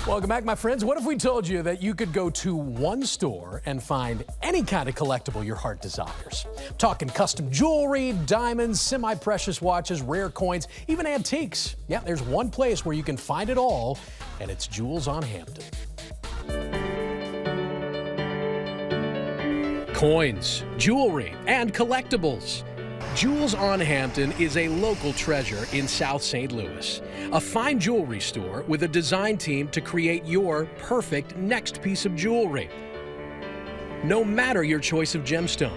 Welcome back, my friends. What if we told you that you could go to one store and find any kind of collectible your heart desires? Talking custom jewelry, diamonds, semi-precious watches, rare coins, even antiques. Yeah, there's one place where you can find it all, and it's Jewels on Hampton. Coins, jewelry, and collectibles. Jewels on Hampton is a local treasure in South St. Louis. A fine jewelry store with a design team to create your perfect next piece of jewelry. No matter your choice of gemstone.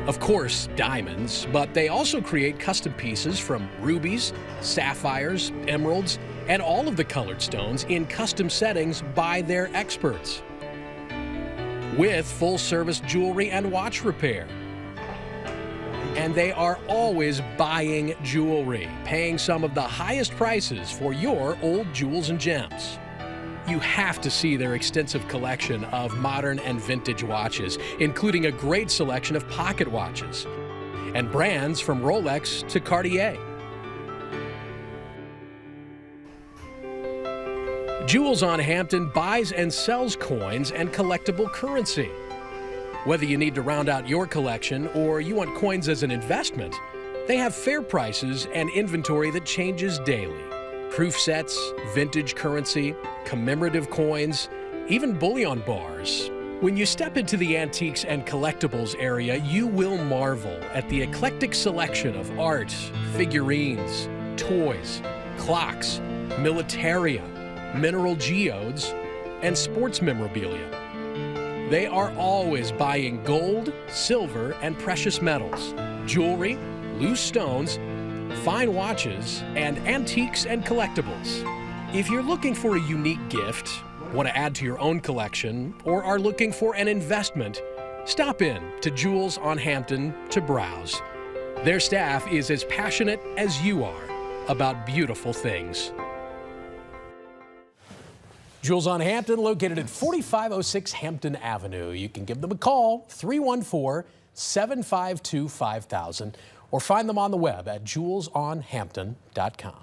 Of course, diamonds, but they also create custom pieces from rubies, sapphires, emeralds, and all of the colored stones in custom settings by their experts. With full-service jewelry and watch repair. And they are always buying jewelry, paying some of the highest prices for your old jewels and gems. You have to see their extensive collection of modern and vintage watches, including a great selection of pocket watches and brands from Rolex to Cartier. Jewels on Hampton buys and sells coins and collectible currency. Whether you need to round out your collection or you want coins as an investment, they have fair prices and inventory that changes daily. Proof sets, vintage currency, commemorative coins, even bullion bars. When you step into the antiques and collectibles area, you will marvel at the eclectic selection of art, figurines, toys, clocks, militaria, mineral geodes, and sports memorabilia. They are always buying gold, silver, and precious metals, jewelry, loose stones, fine watches, and antiques and collectibles. If you're looking for a unique gift, want to add to your own collection, or are looking for an investment, stop in to Jewels on Hampton to browse. Their staff is as passionate as you are about beautiful things. Jewels on Hampton, located at 4506 Hampton Avenue. You can give them a call, 314-752-5000, or find them on the web at jewelsonhampton.com.